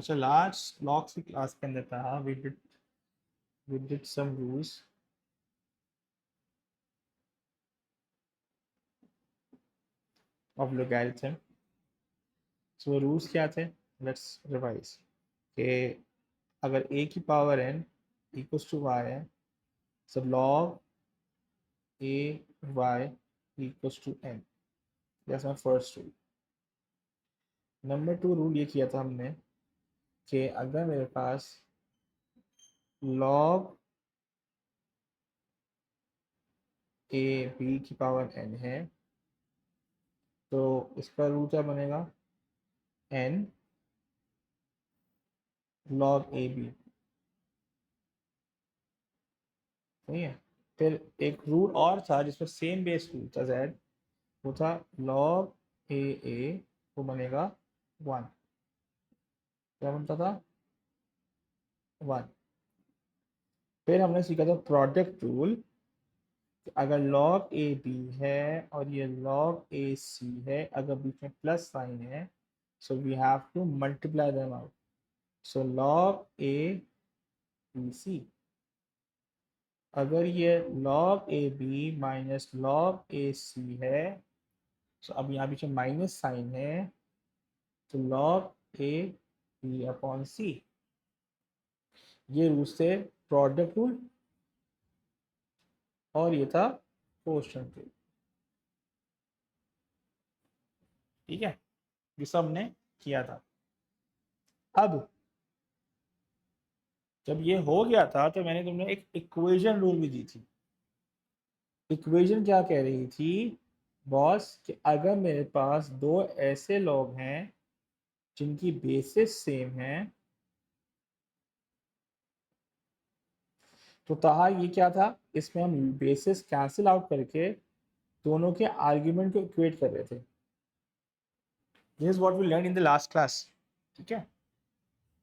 अच्छा, last locks की class के अंदर था, we did some rules of logarithm. So rules क्या थे, लेट्स रिवाइज। कि अगर a की power n equals to y है, so log a y equals to n, that's my first rule. Number 2 rule ये किया था हमने कि अगर मेरे पास log a b की पावर n है, तो इसका रूल क्या बनेगा, n log a b। सही है। फिर एक रूल और था जिसमें सेम बेस रूल था z, वो था log a वो बनेगा 1। क्या बनता था, 1। फिर हमने सीखा था प्रोडक्ट रूल, अगर log ए बी है और ये log ए सी है, अगर बीच में प्लस साइन है, so we have to multiply them out. So log A B C, अगर ये log A B minus log A C है, सो अब यहाँ पीछे माइनस साइन है, तो log ए बी अपॉन सी। ये रूल से प्रोडक्ट रूल, और ये था क्वोशंट रूल। ठीक है, ये सब हमने किया था। अब जब ये हो गया था तो मैंने तुमने एक इक्वेशन रूल भी दी थी। इक्वेशन क्या कह रही थी बॉस, कि अगर मेरे पास दो ऐसे लॉग हैं जिनकी बेसिस सेम है, तो कहा ये क्या था, इसमें हम बेसिस कैंसिल आउट करके दोनों के आर्ग्यूमेंट को इक्वेट कर रहे थे। This is what we learn in the last class. ठीक है,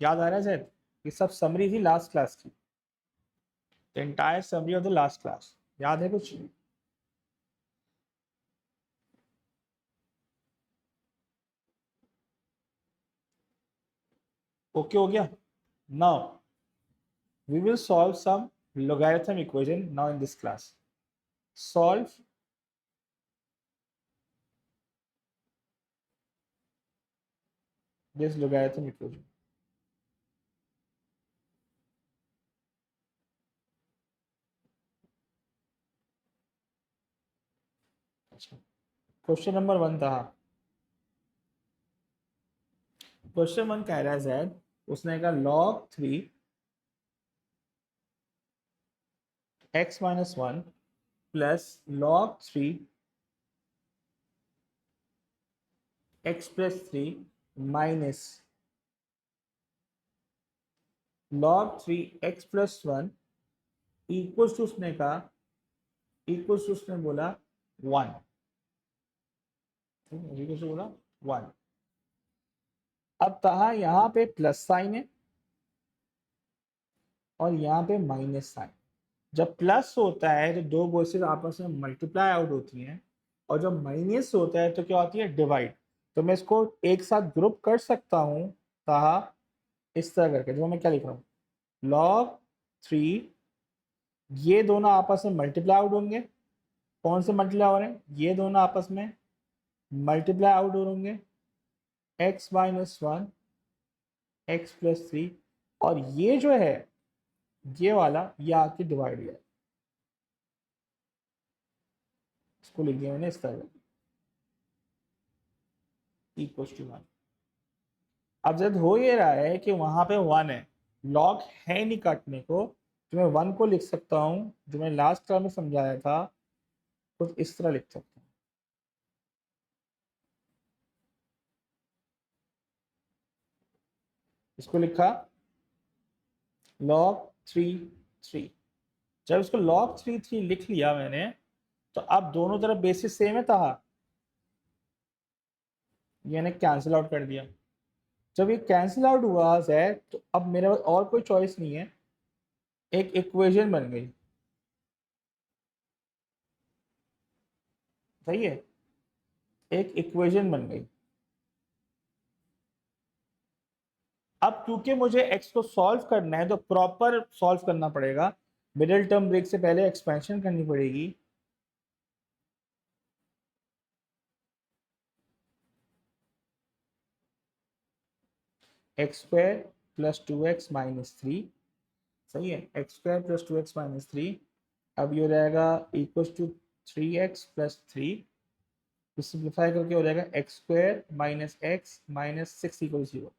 याद आ रहा है सर, ये सब समरी थी लास्ट क्लास की, the entire summary of the last class. याद है कुछ? ओके हो गया। Now we will solve some logarithm equation now in this class. Solve this logarithm equation. Question number 1 था। क्वेश्चन 1 कह रहा है Z, उसने कहा log 3 x minus 1 plus log 3 x plus 3 minus log 3 x plus 1 equals to, उसने कहा equals to, उसने बोला 1। इक्वल्स टू बोला 1। अब कहा यहाँ पे प्लस साइन है और यहाँ पे माइनस साइन। जब प्लस होता है तो दो बेसिस आपस में मल्टीप्लाई आउट होती हैं, और जब माइनस होता है तो क्या होती है, डिवाइड। तो मैं इसको एक साथ ग्रुप कर सकता हूँ, कहा इस तरह करके, जो मैं क्या लिख रहा हूँ, log 3, ये दोनों आपस में मल्टीप्लाई आउट होंगे। कौन से मल्टीप्लाई हो रहे हैं, ये दोनों आपस में मल्टीप्लाई आउट होंगे, x माइनस 1 एक्स प्लस 3, और ये जो है ये वाला ये आके डिवाइड हो जाए। इसको लिख दिया मैंने इस तरह, इक्वल टू 1। अब जब हो ये रहा है कि वहां पे 1 है, लॉग है नहीं काटने को, तो मैं 1 को लिख सकता हूँ, जो मैं लास्ट क्लास में समझाया था, कुछ इस तरह लिख सकता हूँ। इसको लिखा log 3 जब इसको log 3 लिख लिया मैंने, तो अब दोनों तरफ बेसिस सेम है था, मैंने कैंसिल आउट कर दिया। जब ये कैंसिल आउट हुआ है, तो अब मेरे पास और कोई चॉइस नहीं है, एक इक्वेशन बन गई। सही है, एक इक्वेशन बन गई। अब क्योंकि मुझे x को सॉल्व करना है तो प्रॉपर सॉल्व करना पड़ेगा, मिडिल टर्म ब्रेक से पहले एक्सपेंशन करनी पड़ेगी। X square plus 2x minus 3, सही है, x square plus 2x minus 3। अब ये हो जाएगा equal to 3x plus 3, simplify करके हो जाएगा x square minus x minus 6 equal 0।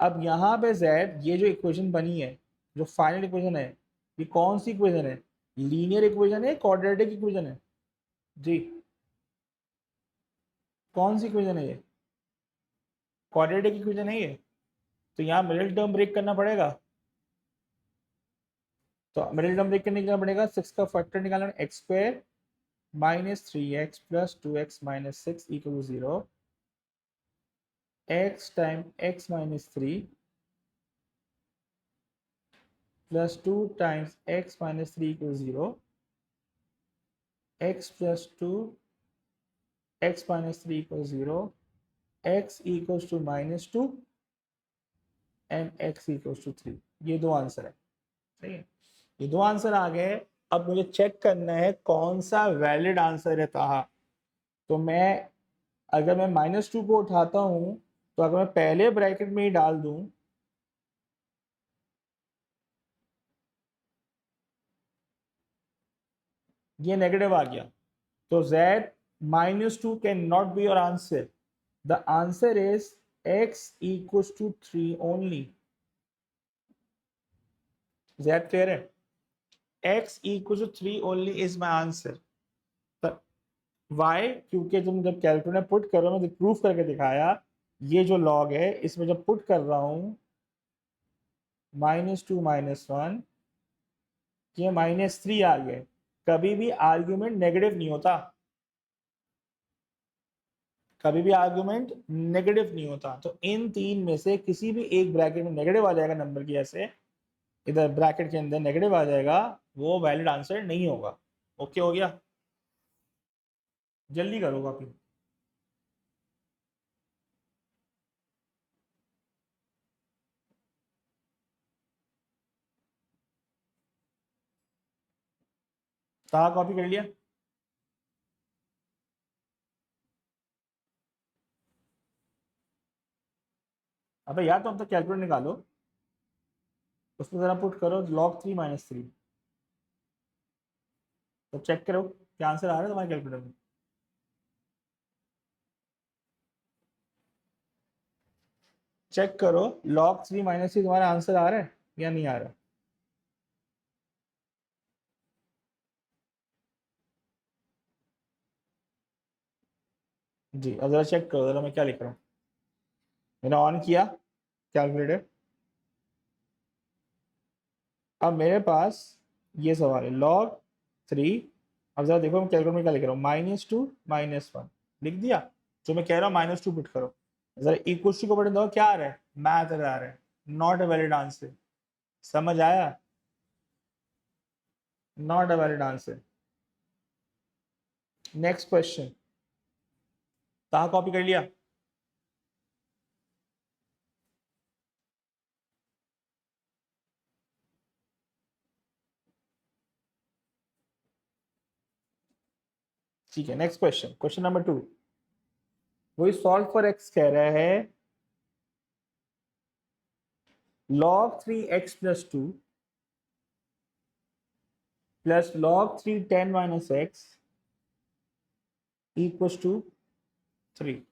अब यहाँ पे z, ये जो इक्वेशन बनी है, जो फाइनल इक्वेशन है, ये कौन सी इक्वेशन है? लीनियर इक्वेशन है, क्वाड्रेटिक इक्वेशन है जी? कौन सी इक्वेशन है ये? क्वाड्रेटिक इक्वेशन है ये। तो यहाँ मिडिल टर्म ब्रेक करना पड़ेगा। तो मिडिल टर्म ब्रेक करने के लिए पड़ेगा 6 का फैक्टर निकालना, x square minus 3x plus 2x minus 6 equal 0, x time x minus 3 plus 2 times x minus 3 equal 0, x plus 2 x minus 3 equal 0, x equals to minus 2 and x equals to 3। ये दो answer है, सही है, ये दो answer आ गए। अब मुझे चेक करना है कौन सा वैलिड आंसर है ताहा। तो मैं, अगर मैं -2 को उठाता हूं, तो अगर मैं पहले ब्रैकेट में ही डाल दूं, ये नेगेटिव आ गया, तो z -2 can not be your answer. The answer is x equals to 3 only. z clear है? x equals to 3 only is my answer. Why? क्योंकि तुम जब कैलकुलेटर में पुट करो, मैं प्रूफ करके दिखाया, ये जो लॉग है इसमें जब पुट कर रहा हूं -2 -1, ये -3 आ गए। कभी भी आर्ग्यूमेंट नेगेटिव नहीं होता, कभी भी आर्ग्यूमेंट नेगेटिव नहीं होता। तो इन तीन में से किसी भी एक ब्रैकेट में नेगेटिव आ जाएगा नंबर की, ऐसे इधर ब्रैकेट के अंदर नेगेटिव आ जाएगा, वो वैलिड आंसर नहीं होगा। ओके हो गया? जल्दी करो कॉपी। कहाँ कॉपी कर लिया? अबे यार, तुम तो कैलकुलेटर निकालो, उसमें जरा पुट करो log 3 -3, तो चेक करो क्या आंसर आ रहा है तुम्हारे कैलकुलेटर में। चेक करो log 3 -3 तुम्हारा आंसर आ रहा है या नहीं आ रहा? जी, अब जरा चेक करो जरा मैं क्या लिख रहा हूँ। मैंने ऑन किया कैलकुलेटर, अब मेरे पास ये सवाल है log 3। अब जरा देखो मैं कैलकुलेटर में क्या लिख रहा हूँ, -2 -1 लिख दिया। जो मैं कह रहा हूँ -2 पुट करो, जरा इक्वल टू को बटन दो, क्या आ रहा है? मैथ आ रहा है, नॉट अ वैलिड आंसर। समझ आया? Not a valid answer. Next question, कहाँ कॉपी कर लिया? ठीक है, नेक्स्ट क्वेश्चन, क्वेश्चन नंबर 2। वही सॉल्व फॉर एक्स कह रहा है, log 3 x plus 2 plus log 3 10 minus x equals to 3।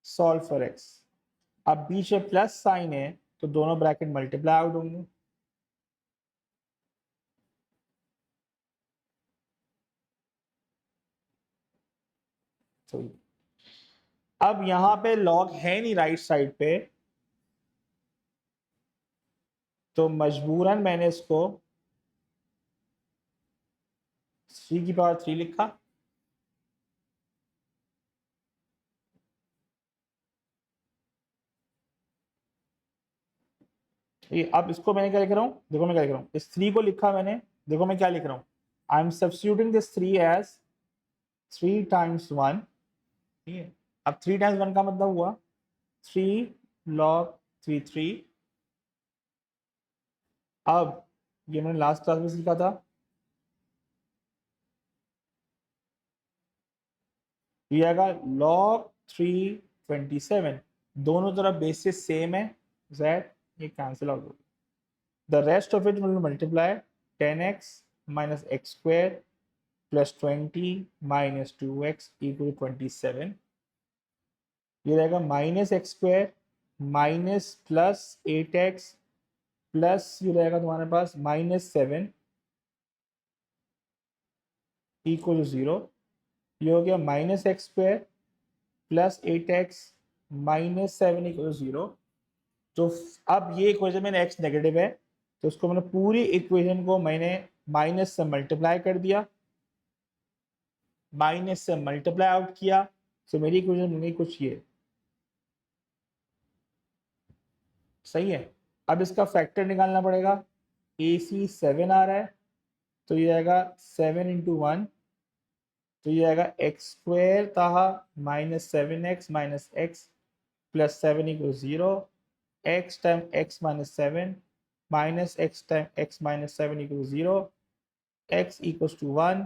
Solve for x. अब बीच में प्लस साइन है तो दोनों ब्रैकेट मल्टीप्लाई आउट होंगे। तो अब यहां पे लॉग है नहीं राइट साइड पे, तो मजबूरन मैंने इसको 3 की पावर 3 लिखा। ये अब इसको मैंने क्या लिख रहा हूँ, देखो मैं क्या लिख रहा हूँ, इस 3 को लिखा मैंने, देखो मैं क्या लिख रहा हूँ, I am substituting this 3 as 3 times 1। ठीक है, अब 3 टाइम्स 1 का मतलब हुआ 3 log 33। अब ये मैंने लास्ट क्लास में सीखा था, ये आएगा log 327। दोनों तरफ बेसिस सेम है, z ये कैंसिल आउट होगा। The rest of it will multiply 10x minus x square plus 20 minus 2x equal 27। ये रहेगा minus x square minus plus 8x plus ये रहेगा तुम्हारे पास -7 इक्वल 0। ये हो गया minus x square plus 8x -7 equal 0। तो अब ये इक्वेशन में x नेगेटिव है, तो उसको मैंने पूरी इक्वेशन को मैंने माइनस से मल्टीप्लाई कर दिया, माइनस से मल्टीप्लाई आउट किया, तो मेरी इक्वेशन बन गई कुछ ये। सही है। अब इसका फैक्टर निकालना पड़ेगा। AC 7 आ रहा है, तो ये आएगा 7 इंटू 1, तो ये आएगा एक्स स्क्वायर था -7x minus x plus 7 equal 0। x time x minus 7 minus x time x minus 7 equal 0। x equals to 1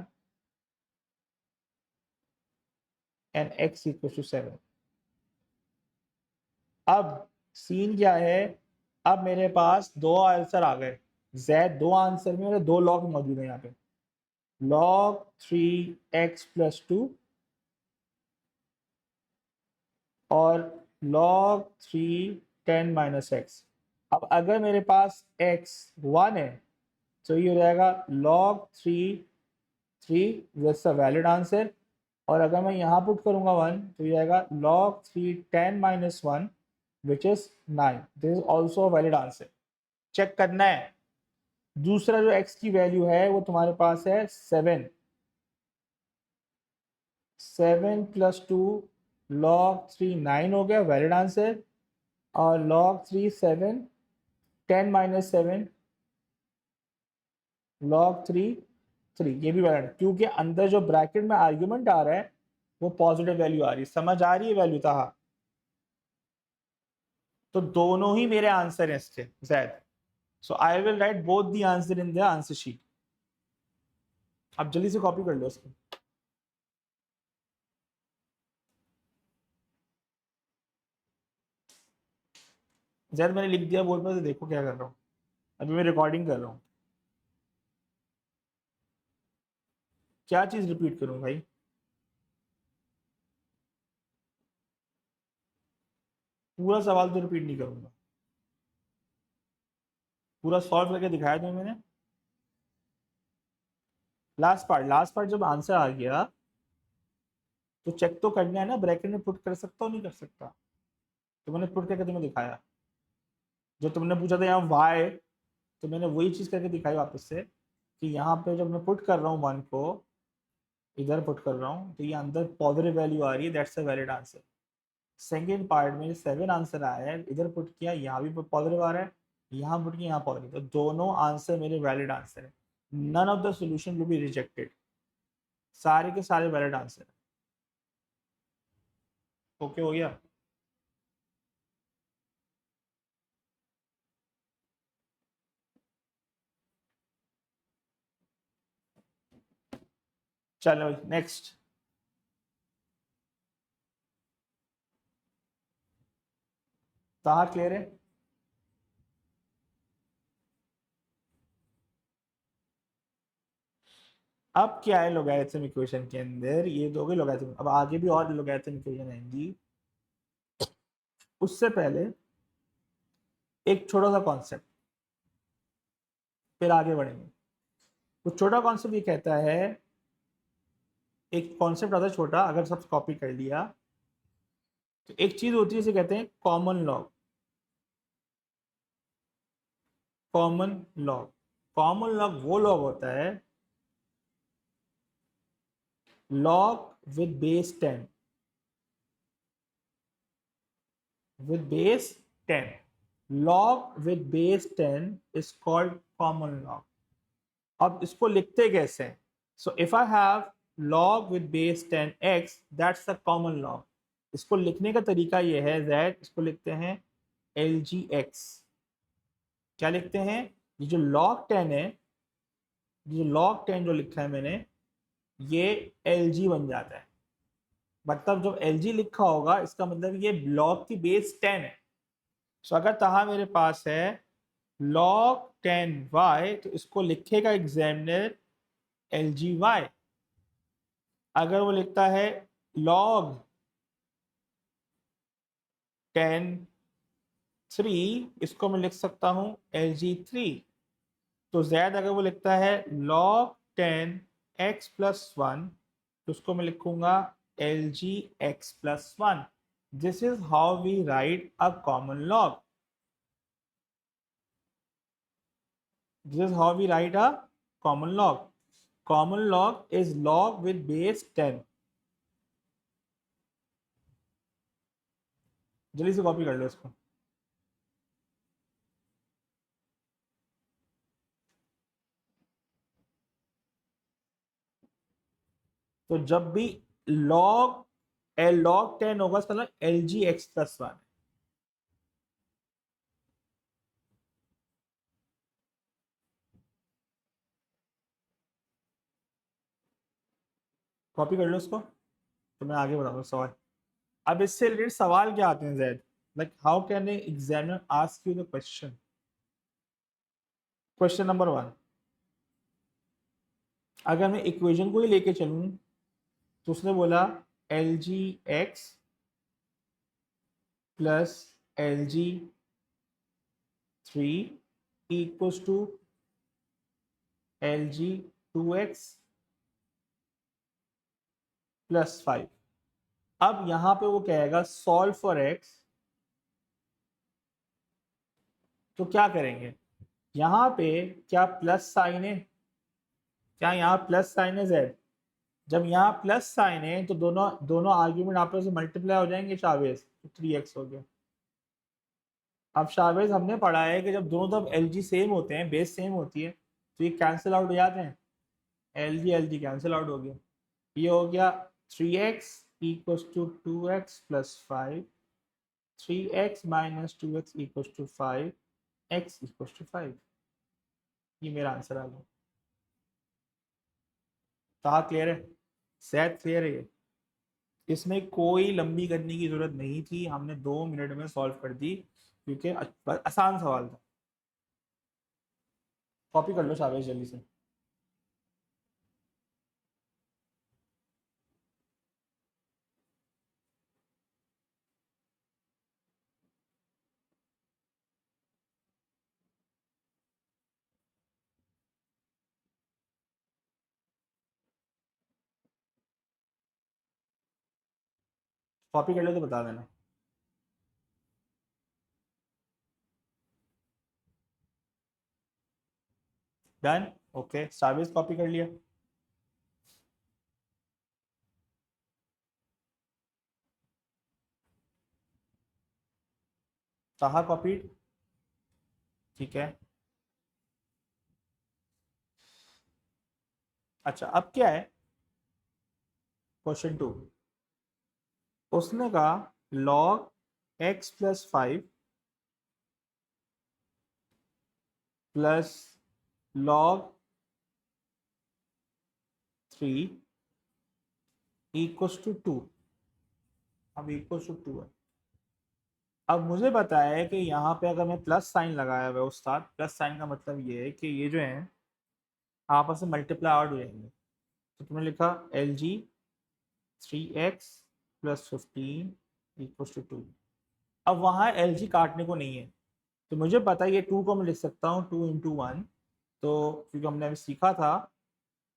and x equals to 7। अब सीन क्या है, अब मेरे पास दो आंसर आ गए। z दो आंसर में मेरे दो लॉग मौजूद है यहाँ पे, log 3x प्लस 2 और log 3 10 माइनस x। अब अगर मेरे पास x 1 है तो ये हो जाएगा log 3 that's a valid answer. और अगर मैं यहाँ पुट करूँगा 1 तो ये आएगा log 3 10 minus 1 which is 9। This is also valid answer. Check करना है। दूसरा जो x की वैल्यू है वो तुम्हारे पास है 7। 7 प्लस 2 log 3 9 हो गया, वैलिड आंसर। और log 3 7 10 माइनस 7 log 3 3 ये भी वैलिड, क्योंकि अंदर जो ब्रैकेट में आर्ग्यूमेंट आ रहा है वो पॉजिटिव वैल्यू आ रही है। समझ आ रही है वैल्यू था? तो दोनों ही मेरे आंसर हैं इसके जैद। So I will write both the answer in the answer sheet. अब जल्दी से कॉपी कर लो इसको। जैद मैंने लिख दिया बोर्ड पर, तो देखो क्या कर रहा हूँ। अभी मैं रिकॉर्डिंग कर रहा हूँ। क्या चीज रिपीट करूँ भाई? पूरा सवाल तो रिपीट नहीं करूंगा, पूरा सॉल्व करके दिखाया था मैंने। लास्ट पार्ट जब आंसर आ गया तो चेक तो करना है ना, ब्रैकेट में पुट कर सकता हूँ नहीं कर सकता। तो मैंने पुट करके तुम्हें दिखाया। जो तुमने पूछा था यहाँ वाई, तो मैंने वही चीज़ करके दिखाई वापस से कि यहाँ पे जब मैं पुट कर रहा हूँ 1 को इधर पुट कर रहा हूँ तो ये अंदर पॉजिटिव वैल्यू आ रही है, that's a valid answer. Second part में 7 आंसर आया है, इधर पुट किया यहाँ भी पॉजिटिव आ रहा है, यहाँ पुट किया यहाँ पॉजिटिव, तो दोनों आंसर मेरे वैलिड आंसर है। None of the solution will be rejected, सारे के सारे वैलिड आंसर। ओके हो गया? चलो नेक्स्ट। कहाँ क्लियर है? अब क्या है लोगैरिथम इक्वेशन के अंदर, ये दो गई लोगैरिथम। अब आगे भी और लोगैरिथम इक्वेशन आएंगी, उससे पहले एक छोटा सा कॉन्सेप्ट, फिर आगे बढ़ेंगे। तो छोटा कॉन्सेप्ट ये कहता है, एक कॉन्सेप्ट आता है छोटा, अगर सब कॉपी कर लिया तो एक चीज होती है, इसे कहते हैं common log. Common log, common log वो लॉग होता है log with base 10, with base 10, log with base 10 is called common log। अब इसको लिखते कैसे हैं? So if I have log with base 10x, that's the common log। इसको लिखने का तरीका ये है z, इसको लिखते हैं एल जी एक्स। क्या लिखते हैं, ये जो log 10 है, ये log 10 जो लिखा है मैंने, ये एल जी बन जाता है। मतलब जब एल जी लिखा होगा इसका मतलब ये log की बेस 10 है। सो अगर तहा मेरे पास है log 10y, तो इसको लिखेगा एग्जामिनर एल जी वाई। अगर वो लिखता है log 10 3, इसको मैं लिख सकता हूं एल जी 3। तो जैद अगर वो लिखता है log 10x+1, तो उसको मैं लिखूंगा L G x+1। This is how we write a common log. This is how we write a common log. Common log is log with base 10। जल्दी से कॉपी कर लो इसको। तो जब भी log 10 होगा इसका मतलब एल जी x+1। कॉपी कर लो इसको, तो मैं आगे बताऊंगा सवाल। अब इससे रिलेटेड सवाल क्या आते हैं Zaid, like how can a examiner ask you the question. Question number 1, अगर मैं इक्वेशन को ही लेके चलूं तो उसने बोला L G x plus L G 3 equals to L G 2x plus 5। अब यहां पे वो कहेगा सॉल्व फॉर x, तो क्या करेंगे, यहाँ पे क्या प्लस साइन है, क्या यहाँ प्लस साइन है जेड। जब यहाँ प्लस साइन है तो दोनों दोनों आर्ग्यूमेंट आपस में मल्टीप्लाई हो जाएंगे शावेज, तो 3x हो गया। अब शावेज हमने पढ़ा है कि जब दोनों तरफ एल जी सेम होते हैं, बेस सेम होती है, तो ये कैंसिल आउट हो जाते हैं, एल जी कैंसिल आउट हो गया। ये हो गया 3x equals to 2x plus 5, 3x minus 2x equals to 5, x equals to 5। ये मेरा आंसर आ गया। कहा क्लियर है, शायद क्लियर है ये। इसमें कोई लंबी करने की जरूरत नहीं थी, हमने 2 मिनट में सॉल्व कर दी क्योंकि आसान सवाल था। कॉपी कर लो शाबाश जल्दी से। कॉपी कर लो तो बता देना। डन, ओके शाबाश कॉपी कर लिया। कहा कॉपी, ठीक है। अच्छा अब क्या है, क्वेश्चन 2। उसने कहा log x+5 plus log 3 equals to 2। अब इक्वल्स टू 2 है। अब मुझे पता है कि यहाँ पे अगर मैं प्लस साइन लगाया हुआ है उस्ताद, प्लस साइन का मतलब ये है कि ये जो है आपस में मल्टीप्लाई आउट हो जाएंगे। तो तुमने लिखा L G 3x+15 equals to 2। अब वहाँ एल जी काटने को नहीं है, तो मुझे पता है ये 2 को मैं लिख सकता हूँ 2 × 1। तो क्योंकि हमने अभी सीखा था,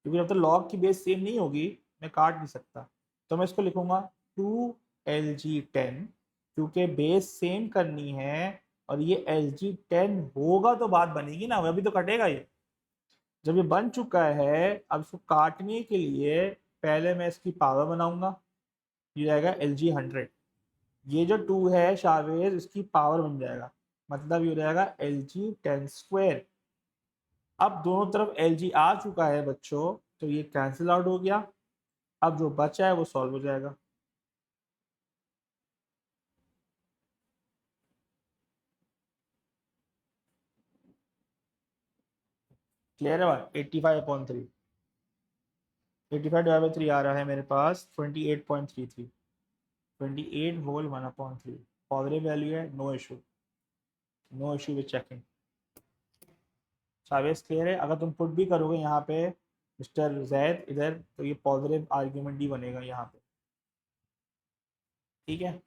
क्योंकि जब तक लॉग की बेस सेम नहीं होगी मैं काट नहीं सकता, तो मैं इसको लिखूंगा 2 LG10, क्योंकि बेस सेम करनी है और ये LG10 होगा तो बात बनेगी ना, अभी तो कटेगा ये। जब ये बन चुका है, अब इसको काटने के लिए पहले मैं इसकी पावर बनाऊंगा, ये जाएगा LG100। ये जो 2 है शावेज इसकी पावर बन जाएगा, मतलब ये हो जाएगा LG10²। अब दोनों तरफ LG आ चुका है बच्चों, तो ये कैंसिल आउट हो गया। अब जो बचा है वो सॉल्व हो जाएगा। क्लियर है बात? 85/3, 85/3 आ रहा है मेरे पास 28.33, 28 होल 1/3 पॉजिटिव वैल्यू है, no issue, no issue with checking. सावेस क्लियर है? अगर तुम पुट भी करोगे यहाँ पे मिस्टर जैद इधर, तो ये पॉजिटिव आर्ग्यूमेंट ही बनेगा यहाँ पे, ठीक है?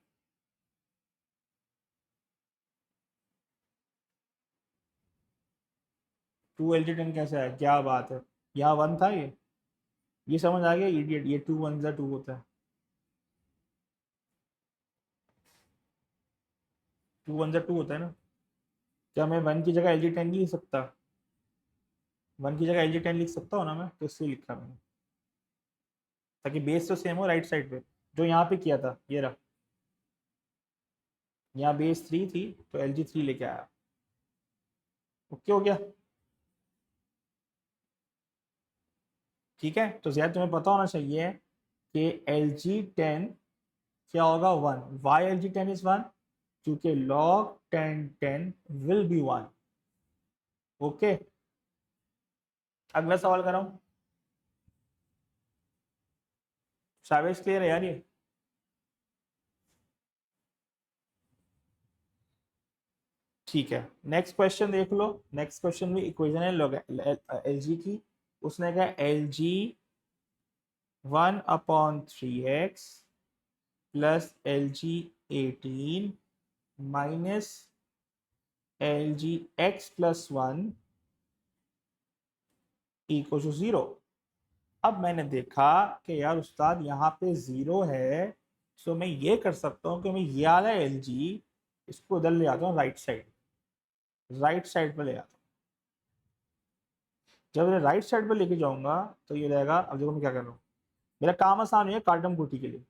टू LG10 कैसा है? क्या बात है, यहाँ वन था ये समझ आ गया इडियट, ये 2 1 जा 2 होता है, 2 1 जा 2 होता है ना? क्या मैं वन की जगह LG10 नहीं लिख सकता? वन की जगह LG10 लिख सकता हूँ ना मैं, तो इसलिए लिखा मैंने, ताकि बेस तो सेम हो राइट साइड पे, जो यहाँ पे किया था ये रहा, यहाँ बेस 3 थी तो LG3 लेके आया। ओके हो गया? ठीक है, तो शायद तुम्हें पता होना चाहिए कि LG10 क्या होगा, 1। Why LG10 is 1? क्योंकि log 10 विल बी 1। ओके, अगला सवाल कराऊं? सावेज क्लियर है यार ये? ठीक है, नेक्स्ट क्वेश्चन देख लो। नेक्स्ट क्वेश्चन में इक्वेशन है LG की। उसने कहा LG 1/3x plus LG18 minus LG x+1 equal to 0। अब मैंने देखा कि यार उस्ताद यहाँ पे 0 है, तो मैं ये कर सकता हूँ कि मैं ये वाला LG इसको उधर ले आता हूँ, राइट साइड, राइट साइड पे ले आता हूँ। जब मैं राइट साइड पे लेके जाऊंगा तो ये रहेगा, अब देखो मैं क्या कर रहा हूँ, मेरा काम आसान है कार्टम कुटी के लिए।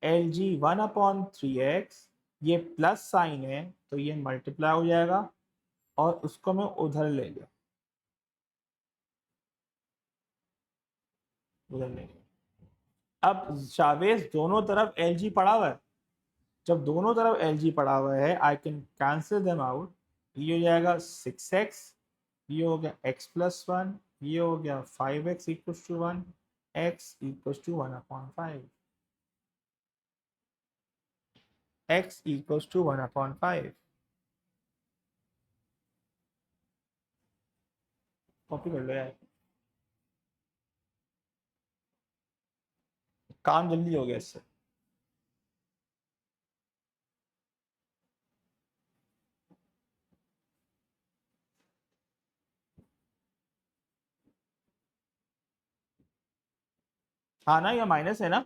LG 1/3x, ये प्लस साइन है तो ये मल्टीप्लाई हो जाएगा, और उसको मैं उधर ले गया, उधर ले गया। अब शावेज दोनों तरफ LG पड़ा हुआ है, जब दोनों तरफ LG पड़ा हुआ है I can cancel them out. ये हो जाएगा 6x, ये हो गया x+1, ये हो गया 5x equal to 1, x equal to 1/5, x equal to 1/5। Copy कर लो यार, काम जल्दी हो गया इससे। हाँ ना, या माइनस है ना,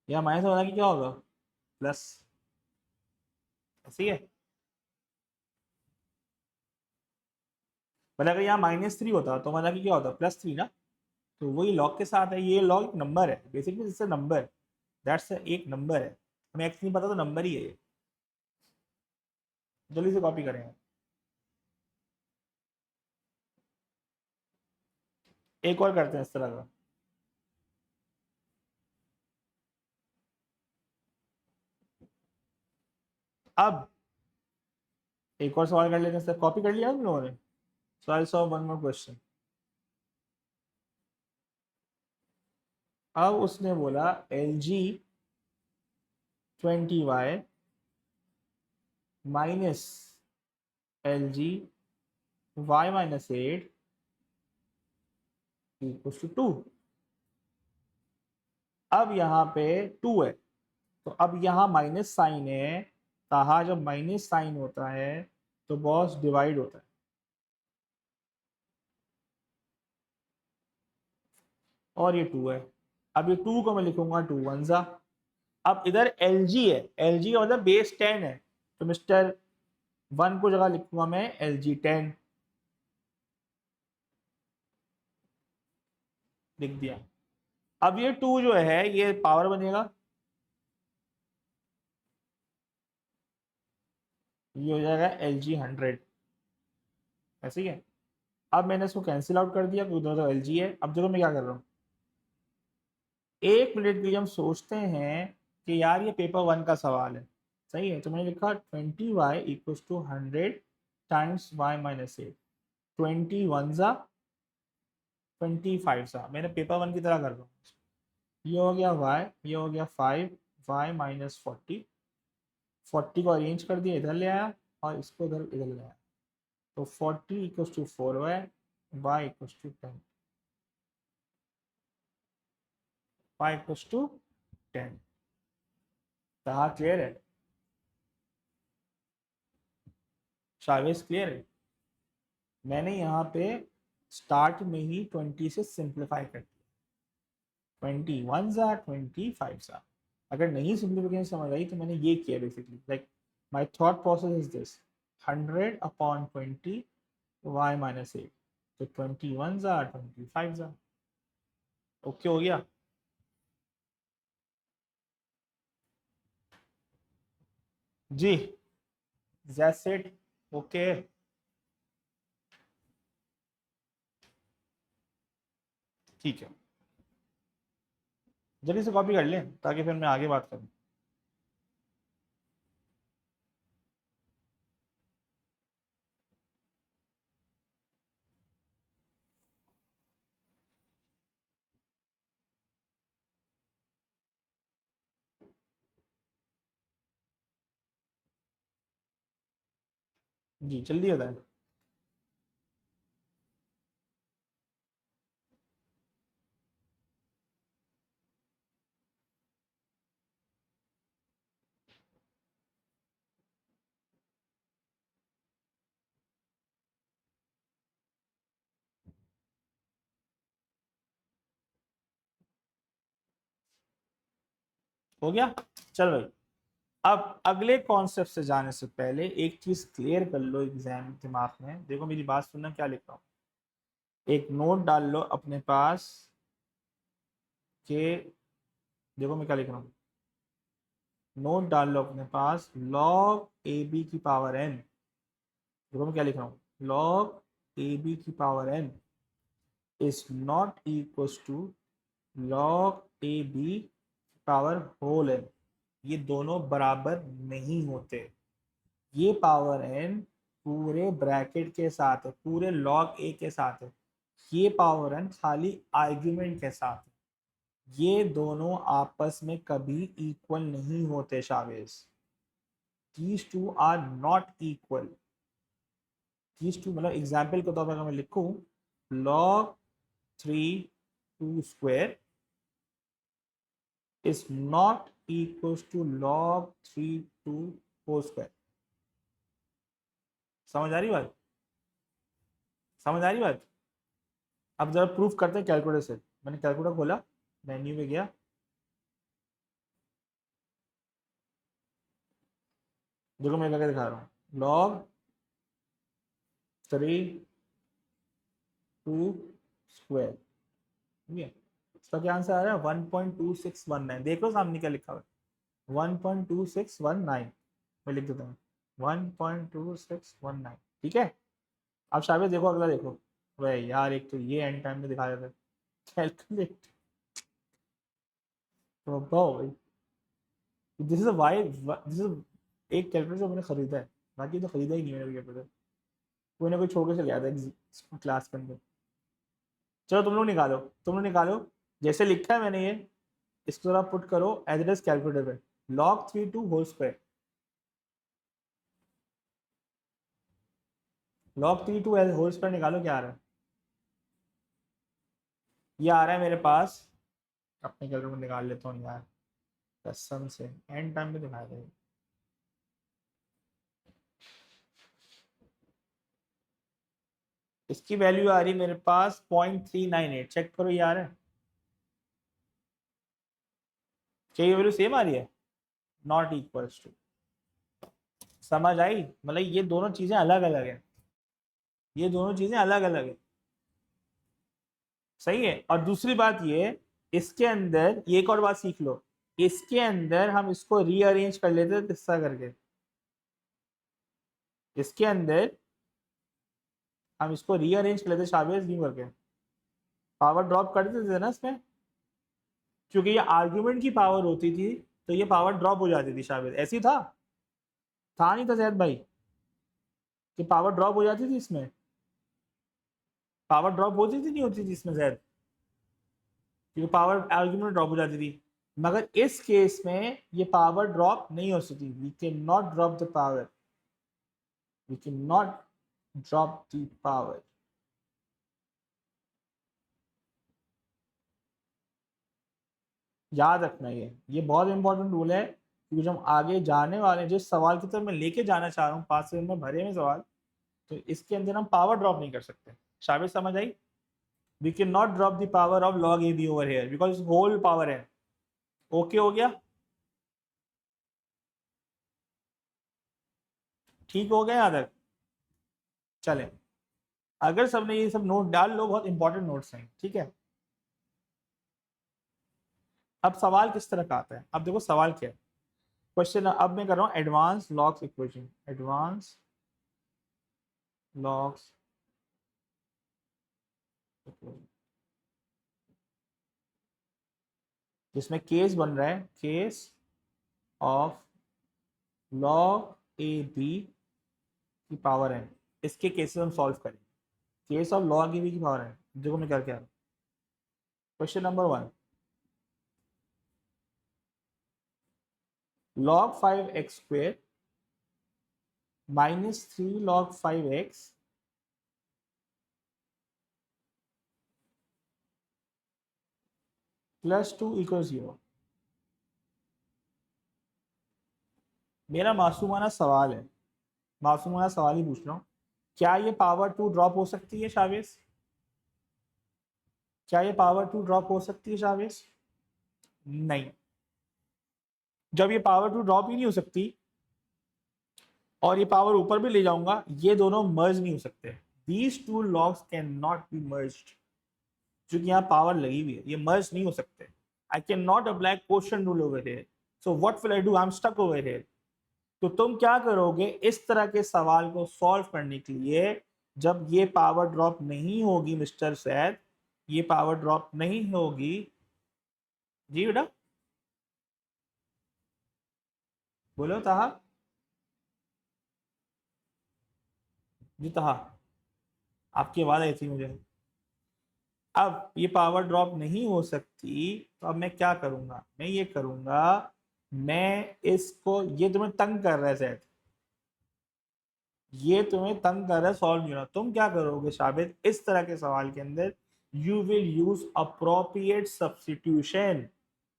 या माइनस होना कि क्या होगा, प्लस, ऐसी है। मतलब अगर यहाँ -3 होता तो मतलब कि क्या होता, +3 ना। तो वही लॉग के साथ है, ये लॉग एक नंबर है बेसिकली, जिससे नंबर, दैट्स एक नंबर है, हमें एक्स नहीं पता तो नंबर ही है ये। जल्दी से कॉपी करेंगे, एक और करते हैं इस तरह का। अब एक और सवाल कर लेते हैं, सर कॉपी कर लिया तुम लोगों ने? So I solve one more question. अब उसने बोला LG20y minus LG y-8 equal to 2। अब यहाँ पे 2 है, तो अब यहाँ माइनस साइन है, कहा जब माइनस साइन होता है तो बॉस डिवाइड होता है, और ये 2 है। अब ये 2 को मैं लिखूंगा 2 1 जा। अब इधर LG है, LG का मतलब बेस 10 है, तो मिस्टर 1 को जगह लिखूंगा मैं LG10, लिख दिया। अब ये 2 जो है ये पावर बनेगा, ये हो जाएगा LG100, ऐसे ही है। अब मैंने इसको कैंसिल आउट कर दिया क्योंकि दोनों LG है। अब देखो मैं क्या कर रहा हूँ, 1 मिनट के लिए हम सोचते हैं कि यार ये पेपर 1 का सवाल है, सही है। तो मैंने लिखा 20y equal to 100 times y-8। 21 सा 25 सा, मैंने पेपर 1 की तरह कर रहा हूँ। ये हो गया y, ये हो गया 5, y माइनस 40, 40 को अरेंज कर दिया, इधर ले आया और इसको इधर इधर ले आया, तो 40 equals to 4y, y equals to 10, y equals to 10। कहा क्लियर है? शावेज क्लियर है? मैंने यहाँ पे स्टार्ट में ही 20 से सिंप्लीफाई कर दिया, 21 सा 25 सा। अगर नहीं सिंप्लीफिकेशन समझ आई तो मैंने ये किया basically, like my thought process is this, 100 upon 20 y minus 8, तो 21 सा 25 सा। ओके हो गया? जी, दैट्स इट। ओके, ठीक है, जल्दी से कॉपी कर लें ताकि फिर मैं आगे बात करूँ। जी जल्दी बताएं। हो गया? चल भाई, अब अगले कॉन्सेप्ट से जाने से पहले एक चीज क्लियर कर लो एग्जाम दिमाग में। देखो मेरी बात सुनना, क्या लिख रहा हूँ, एक नोट डाल लो अपने पास के, देखो मैं क्या लिख रहा हूँ, नोट डाल लो अपने पास, log ए बी की पावर n, देखो मैं क्या लिख रहा हूँ, log ए बी की power n is not equals to log A b power whole n। ये दोनों बराबर नहीं होते। ये पावर n पूरे ब्रैकेट के साथ है, पूरे log a के साथ है, ये पावर n खाली आर्ग्यूमेंट के साथ है। ये दोनों आपस में कभी इक्वल नहीं होते शावेज। these two are not equal। these two मतलब एग्जाम्पल के तौर पर अगर मैं लिखूं, log 3 2 square is not equals to log 3 2 whole square। समझ आ रही बात? समझ आ रही बात? अब जरा प्रूफ करते हैं कैलकुलेटर से। मैंने कैलकुलेटर खोला, मेन्यू में गया, देखो मैं करके दिखा रहा हूँ, log 3 2 स्क्वायर, ठीक है, इसका क्या आंसर आ रहा है, 1.2619। देखो सामने क्या लिखा हुआ है, 1.2619, मैं लिख देता हूँ 1.2619, ठीक है। अब शायद देखो अगला, देखो वह यार, एक तो ये एंड टाइम में दिखाया था कैलकुलेट, तो भाई this is why, this is एक कैलकुलेटर जो मैंने खरीदा है, बाकी तो खरीदा ही नहीं मैंने कैलकुलेटर, कोई ना कोई छोड़ के चले गया था क्लास के अंदर। चलो तुम लोग निकालो, तुम लोग निकालो, जैसे लिखा है मैंने ये, इसको जरा पुट करो एज इट इज कैलकुलेटर पे, log 3 2 whole square, log 3 2 whole square निकालो, क्या आ रहा है, ये आ रहा है मेरे पास, अपने कैलकुलेटर में निकाल लेता हूँ यार, कसम से एंड टाइम में दिखाया था। इसकी वैल्यू आ रही है मेरे पास 0.398, चेक करो ये आ रहा है, क्या ये वैल्यू सेम आ रही है, नॉट इक्वल्स टू। समझ आई? मतलब ये दोनों चीजें अलग अलग है, ये दोनों चीजें अलग अलग है, सही है। और दूसरी बात ये, इसके अंदर ये एक और बात सीख लो, इसके अंदर हम इसको रीअरेंज कर लेते हैं किस्सा करके, इसके अंदर हम इसको रीअरेंज कर लेते शाबेज न्यू करके, पावर ड्रॉप कर देते थे ना इसमें, क्योंकि ये आर्ग्यूमेंट की पावर होती थी तो ये पावर ड्रॉप हो जाती थी शाबेज, ऐसी था नहीं था जैद भाई, कि पावर ड्रॉप हो जाती थी इसमें। पावर ड्रॉप होती थी नहीं होती थी इसमें जैद, क्योंकि पावर आर्ग्यूमेंट ड्रॉप हो जाती थी। मगर इस केस में ये पावर ड्रॉप नहीं हो सकती, we can not drop the power, we can not drop the power. याद रखना ये बहुत इंपॉर्टेंट रूल है, क्योंकि जब हम आगे जाने वाले हैं, जिस सवाल की तरफ मैं लेके जाना चाह रहा हूँ 5 सेकंड में भरे में सवाल, तो इसके अंदर हम पावर ड्रॉप नहीं कर सकते। शाबिश समझ आई? We can not drop the power of log A B over here because whole power है। ओके हो गया? ठीक हो गया यहाँ तक? चले, अगर सबने ये सब नोट डाल लो, बहुत इंपॉर्टेंट नोट्स हैं, ठीक है। अब सवाल किस तरह का आता है, अब देखो सवाल क्या है। क्वेश्चन अब मैं कर रहा हूँ advance logs equation, advance logs equation, जिसमें केस बन रहा है case of log A b की पावर है। इसके केसेस हम सॉल्व करेंगे। Case of log A b की पावर है, देखो मैं क्या क्या question number 1, log 5x square minus 3 log 5x plus 2 equal 0। मेरा मासूमाना सवाल है, मासूमाना सवाल ही पूछ रहा हूँ, क्या ये पावर 2 ड्रॉप हो सकती है शावेश? क्या ये पावर 2 ड्रॉप हो सकती है शावेश? नहीं। जब ये पावर 2 ड्रॉप ही नहीं हो सकती और ये पावर ऊपर भी ले जाऊंगा, ये दोनों मर्ज नहीं हो सकते। These two logs can not B merged. जो कि यहाँ पावर लगी हुई है, ये मर्ज नहीं हो सकते। I can not apply question rule over here, so what will I do, I am stuck over here. तो तुम क्या करोगे इस तरह के सवाल को सॉल्व करने के लिए, जब ये पावर ड्रॉप नहीं होगी मिस्टर सैद, ये पावर ड्रॉप नहीं होगी। जी बेटा बोलो ताहा, जी ताहा, आपकी आवाज आई थी मुझे। अब ये पावर ड्रॉप नहीं हो सकती, तो अब मैं क्या करूंगा, मैं ये करूंगा, मैं इसको, ये तुम्हें तंग कर रहा है सैद, ये तुम्हें तंग कर रहा है, सॉल्व नहीं हो रहा। तुम क्या करोगे शाबित इस तरह के सवाल के अंदर, you will use appropriate substitution.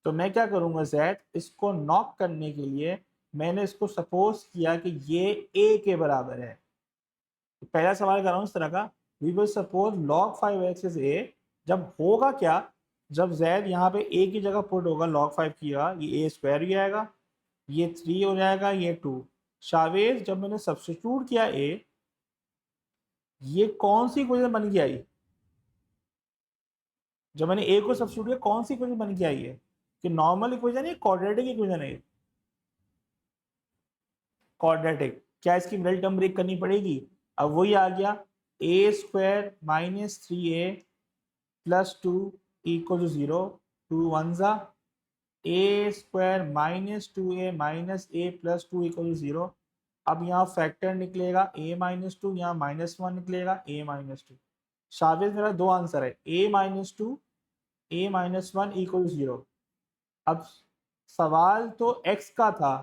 तो मैं क्या करूंगा जैद, इसको नॉक करने के लिए मैंने इसको सपोज किया कि ये ए के बराबर है। तो पहला सवाल कर रहा हूं इस तरह का, we will suppose log 5x is a. जब होगा क्या, जब जैद यहाँ पे ए की जगह पुट होगा log 5 की जगह, ये ए स्क्वायर भी आएगा, ये 3 हो जाएगा, ये 2। शावेज जब मैंने सब्स्टिट्यूट किया ए, ये कौन सी इक्वेशन बन के आई? जब मैंने ए को सब्स्टिट्यूट किया, कौन सी इक्वेशन बन के आई है? कि नॉर्मल इक्वेशन है, क्वाड्रेटिक इक्वेशन है? क्वाड्रेटिक। क्या इसकी मिडिल टर्म ब्रेक करनी पड़ेगी? अब वही आ गया, a square minus 3a plus 2 equal to 0। 2 one ज़ा, a square minus 2a minus a plus 2 equal to 0। अब यहाँ फैक्टर निकलेगा a माइनस 2, यहाँ -1 निकलेगा a माइनस 2। शाबित मेरा दो आंसर है, a minus 2, a minus 1 equal to 0। अब सवाल तो x का था,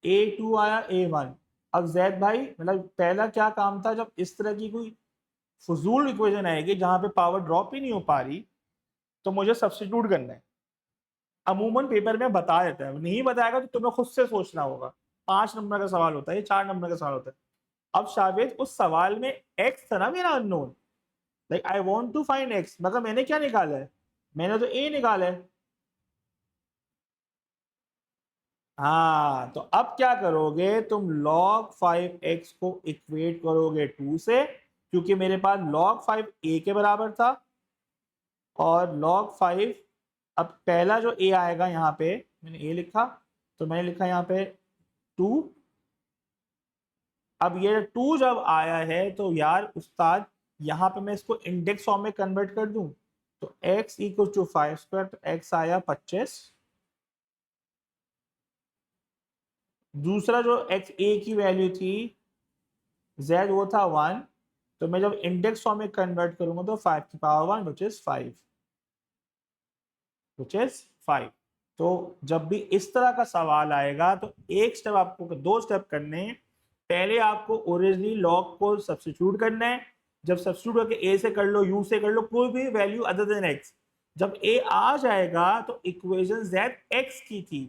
a2 आया a1। अब जैद भाई मतलब पहला क्या काम था, जब इस तरह की कोई फजूल इक्वेशन आएगी जहां पे पावर ड्रॉप ही नहीं हो पा रही, तो मुझे सब्स्टिट्यूट करना है। अमूमन पेपर में बता देता है, नहीं बताएगा तो तुम्हें खुद से सोचना होगा। 5 नंबर का सवाल होता है, ये 4 नंबर का सवाल होता है। अब शावेद उस सवाल में एक्स था ना मेरा unknown, like I want to find x, मगर मैंने क्या निकाला है, मैंने तो ए निकाला है। हाँ, तो अब क्या करोगे तुम, log 5x को इक्वेट करोगे 2 से, क्योंकि मेरे पास log 5 a के बराबर था, और log 5, अब पहला जो a आएगा यहाँ पे, मैंने a लिखा, तो मैंने लिखा यहाँ पे 2। अब ये 2 जब आया है तो यार उस्ताद, यहाँ पे मैं इसको इंडेक्स फॉर्म में कन्वर्ट कर दूं, तो x इक्वल टू 5 स्क्वायर, तो x आया 25। दूसरा जो x a की वैल्यू थी z, वो था 1। तो मैं जब इंडेक्स फॉर्म में कन्वर्ट करूंगा तो 5 की पावर 1 विच इज 5 तो जब भी इस तरह का सवाल आएगा तो एक स्टेप आपको, दो स्टेप करने हैं। पहले आपको ओरिजिनली लॉग को सब्स्टिट्यूट करना है। जब सब्स्टिट्यूट करके ए से कर लो, यू से कर लो, कोई भी वैल्यू अदर देन एक्स। जब ए आ जाएगा तो इक्वेशन जेड एक्स की थी,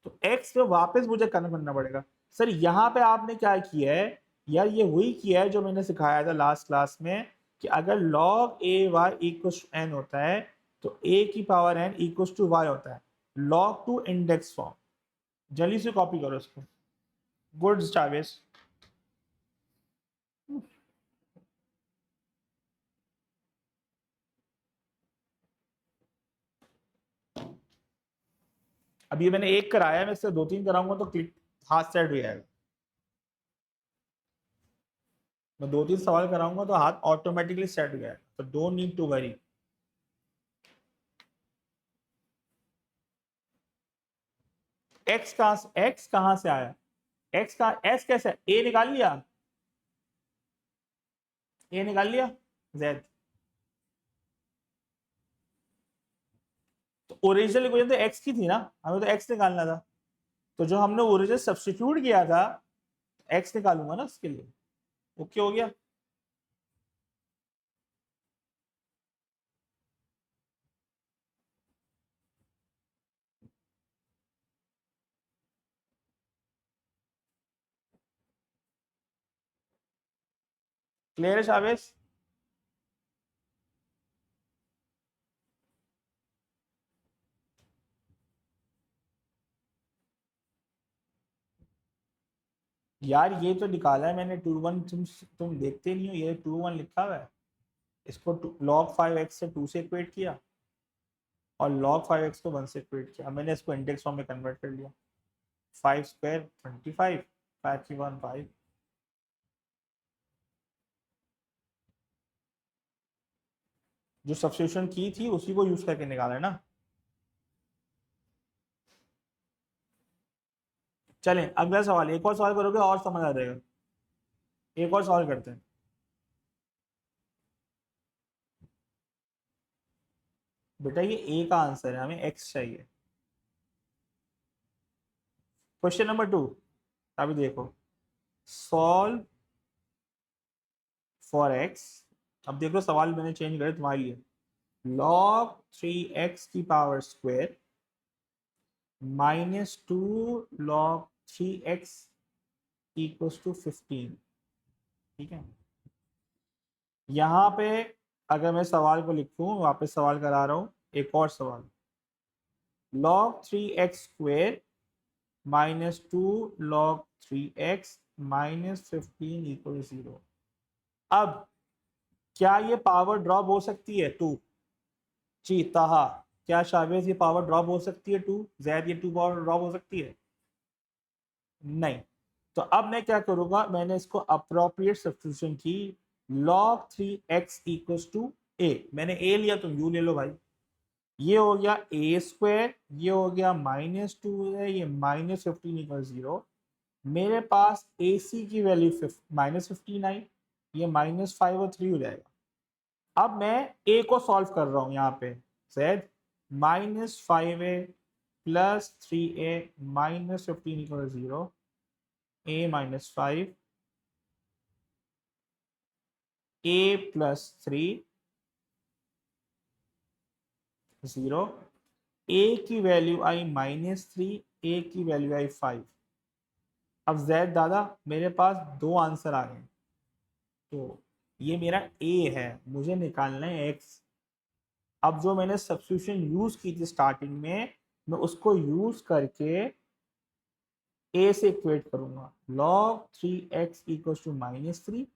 तो एक्स पे वापस मुझे कन्वर्ट करना पड़ेगा। सर यहाँ पे आपने क्या किया है यार, ये वही किया है जो मैंने सिखाया था लास्ट क्लास में, कि अगर log a y equal to n होता है तो ए की power n equal to y होता है, लॉग टू इंडेक्स फॉर्म। जल्दी से कॉपी करो इसको। गुड चावेस। अभी मैंने एक कराया, मैं इससे 2-3 कराऊंगा तो क्लिक हाथ सेट हो जाएगा। मैं 2-3 सवाल कराऊंगा तो हाथ ऑटोमेटिकली सेट हो जाएगा, तो don't need to worry. X कहां से आया, एक्स का एस कैसे, ए निकाल लिया, ए निकाल लिया, जेड। तो ओरिजिनल इक्वेशन तो एक्स की थी ना, हमें तो एक्स निकालना था। तो जो हमने ओरिजिनल सब्स्टिट्यूट किया था, एक्स निकालूंगा ना उसके लिए। ओके हो गया। क्लियर है शावेश? यार ये तो निकाला है मैंने 2 1, तुम देखते नहीं हो, ये 2 1 लिखा हुआ है। इसको log 5x से 2 से इक्वेट किया और log 5x को 1 से इक्वेट किया। मैंने इसको इंडेक्स फॉर्म में कन्वर्ट कर लिया। 5 स्क्वायर 25, 5 की 1 5। जो सब्स्टिट्यूशन की थी उसी को यूज करके निकाला है ना। चलें अगला सवाल, एक और सवाल करोगे और समझ आ जाएगा। एक और सवाल करते हैं। बेटा ये ए का आंसर है, हमें एक्स चाहिए। क्वेश्चन नंबर 2, अभी देखो, सॉल्व फॉर एक्स। अब देखो सवाल मैंने चेंज करे तुम्हारे लिए। log 3x की power square -2 log 3x equals to 15। ठीक है, यहाँ पे अगर मैं सवाल को लिखूं, वापस सवाल करा रहा हूं, एक और सवाल। log 3x square -2 log 3x -15 equal 0। अब क्या ये पावर ड्रॉप हो सकती है 2? जी ताहा, क्या शावेज ये पावर ड्रॉप हो सकती है 2? जैद ये 2 पावर ड्रॉप हो सकती है? नहीं। तो अब मैं क्या करूंगा, मैंने इसको अप्रोप्रिएट सब्स्टिट्यूशन की। log 3x इक्वल्स टू ए, मैंने ए लिया, तुम यू ले लो भाई। ये हो गया ए स्क्वायर, ये हो गया -2 है, ये -15 इक्वल 0। मेरे पास ए सी की वैल्यू -15 आई, ये -5 और 3 हो जाएगा। अब मैं ए को सॉल्व कर रहा हूं यहाँ पे। Z -5a plus 3a -15 equal 0, a -5 a plus 3 0, a की वैल्यू आई -3, a की वैल्यू आई 5। अब जैद दादा मेरे पास दो आंसर आ गए, तो ये मेरा a है, मुझे निकालना है x। अब जो मैंने सब्स्टिट्यूशन यूज की थी स्टार्टिंग में, मैं उसको यूज करके a से इक्वेट करूंगा। log 3x इक्वल्स टू -3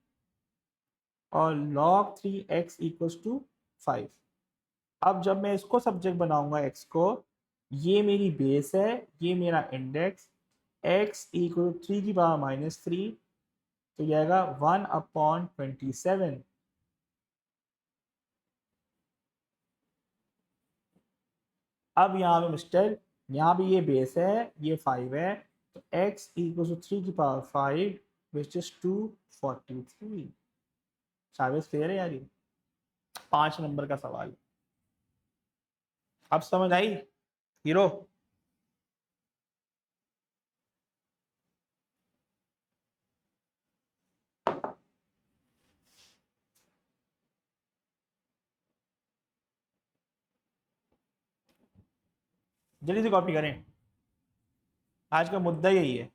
और log 3x इक्वल्स टू 5। अब जब मैं इसको सब्जेक्ट बनाऊंगा x को, ये मेरी बेस है, ये मेरा इंडेक्स, x इक्वल 3 की पावर -3, तो जाएगा 1/27। अब यहाँ पे मिस्टर, यहाँ पे ये बेस है, ये 5 है, तो x इक्वल टू 3 की पावर 5 विच इज 243। शाबाश, क्लियर है यार, ये 5 नंबर का सवाल। अब समझ आई हीरो? जल्दी से कॉपी करें, आज का मुद्दा यही है।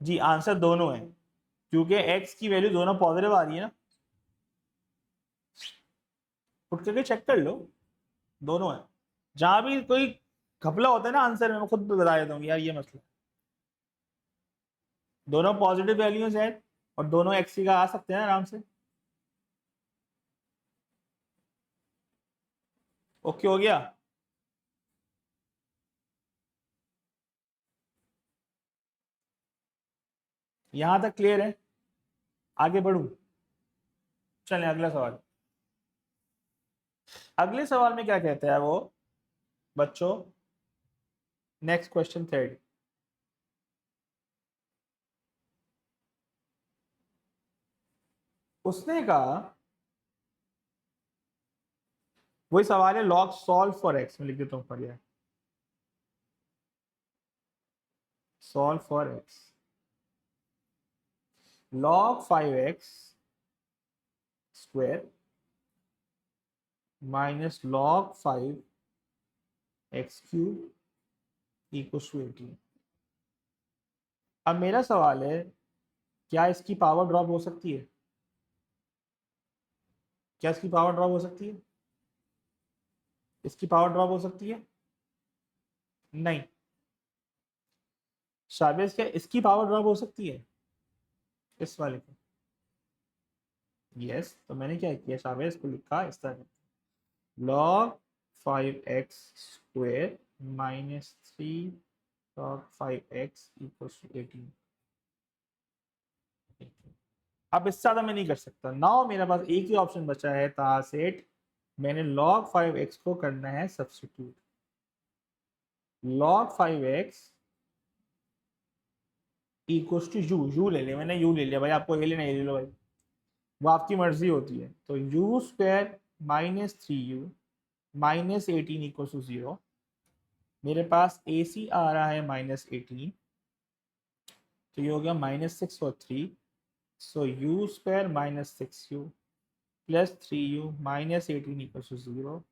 जी आंसर दोनों है, क्योंकि x की वैल्यू दोनों पॉजिटिव आ रही है ना, उठ करके चेक कर लो, दोनों है। जहां भी कोई घपला होता है ना आंसर में, मैं खुद बता देता हूँ यार ये मसला, दोनों पॉजिटिव वैल्यूज है और दोनों एक्स का आ सकते हैं आराम से। ओके हो गया? यहां तक क्लियर है? आगे बढ़ू? चलें अगला सवाल। अगले सवाल में क्या कहता है वो बच्चों, नेक्स्ट क्वेश्चन थर्ड। उसने कहा, वही सवाल है, लॉग सॉल्व फॉर एक्स में लिख देता हूं पढ़िए, solve for x, log 5x square minus log 5x cube equal to 18। अब मेरा सवाल है, क्या इसकी पावर ड्रॉप हो सकती है? क्या इसकी पावर ड्रॉप हो सकती है? इसकी पावर ड्रॉप हो सकती है? नहीं। शाबाश, क्या इसकी पावर ड्रॉप हो सकती है इस वाले की? यस, तो मैंने क्या किया, शाबाश को लिखा इस तरह, log 5x square minus 3 log 5x equal to 18। अब इससे ज्यादा मैं नहीं कर सकता नाउ, मेरे पास एक ही ऑप्शन बचा है तासेट, मैंने log 5x को करना है substitute. log 5x equal to u ले लिया मैंने, यू ले लिया भाई, आपको ये लेना ये ले लो भाई, वो आपकी मर्जी होती है। तो u square minus 3u minus 18 equal to 0। मेरे पास ए सी आ रहा है -18, तो ये हो गया -6 और 3, so u square minus 6u plus 3u minus 18 equal to 0,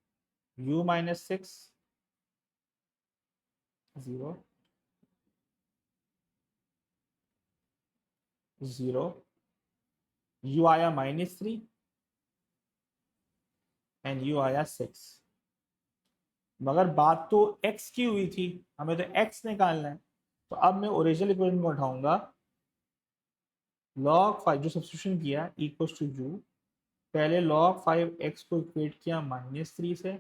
u minus 6 0 0, u आया -3 एंड u आया 6। मगर बात तो x की हुई थी, हमें तो x निकालना है, तो अब मैं ओरिजिनल इक्वेशन को उठाऊंगा, log 5 जो सब्स्टिट्यूशन किया इक्वल टू u, पहले log 5x को इक्वेट किया -3 से,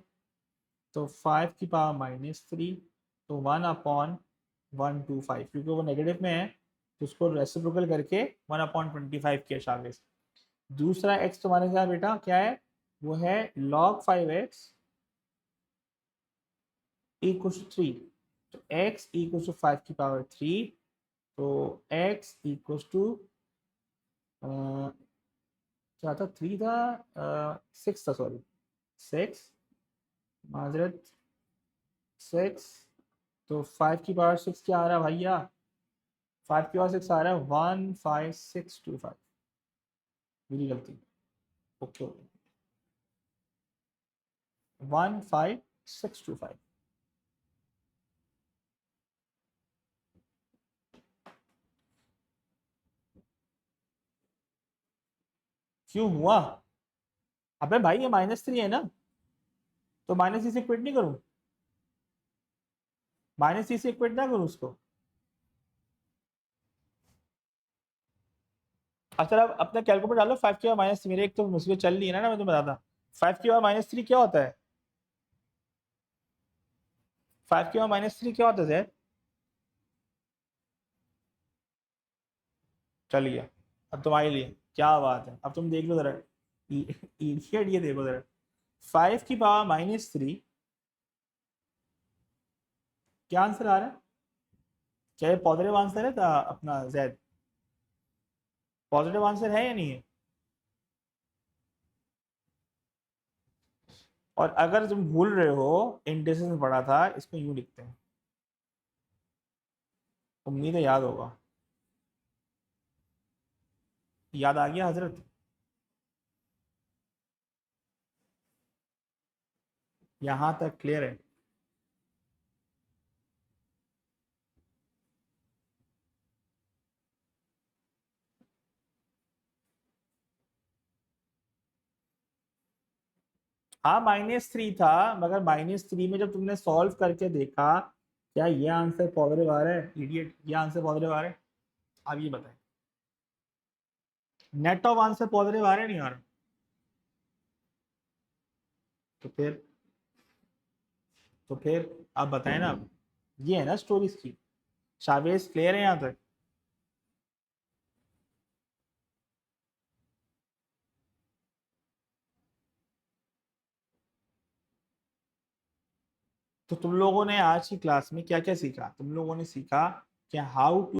तो 5 की पावर -3, तो 1/125, क्योंकि वो नेगेटिव में है तो उसको रेसिप्रोकल करके 1/25 किया शामिल। दूसरा x तुम्हारे साथ बेटा क्या है, वो है log 5x इक्वल टू 3, तो x इक्वल टू 5 की पावर 3, तो x इक्वल टू क्या था, 3 था, 6 था, सॉरी 6, माजरत 6, तो 5 की पावर 6 क्या आ रहा है भैया, 5 की पावर 6 आ रहा है 15625, मेरी गलती, ओके 15625। क्यों हुआ? अबे भाई ये -3 है ना, तो -3 से क्विट नहीं करूं, -3 से क्विट ना करूं उसको। अच्छा अब अपना कैलकुलेटर डालो, 5 की पावर -3, मेरे एक तो मुझे चल नहीं है ना, मैं तुम्हें बताता, 5 की पावर -3 क्या होता है, 5 की पावर -3 क्या होता है? चलिए, अब तुम्हारे लिए क्या बात है, अब तुम देख लो जरा, इडियट, ये देखो जरा, 5 की पावर -3 क्या आंसर आ रहा है? क्या ये पॉजिटिव आंसर है अपना जैद? पॉजिटिव आंसर है या नहीं है? और अगर तुम भूल रहे हो, इंडेक्सेस पढ़ा था, इसको यूं लिखते हैं। उम्मीद है याद होगा। याद आ गया हजरत? यहाँ तक क्लियर है? हाँ -3 था, मगर -3 में जब तुमने सॉल्व करके देखा, क्या ये आंसर पॉजिटिव आ रहा है इडियट? ये आंसर पॉजिटिव आ रहा है? अब ये बताएं, नेट ऑफ आंसर पॉजिटिव आ रहा है नहीं आ रहा? तो फिर आप बताएं ना अब। ये है ना स्टोरी इसकी। शावेज क्लियर है यहाँ तक? तो तुम लोगों ने आज की क्लास में क्या क्या सीखा? तुम लोगों ने सीखा कि हाउ टू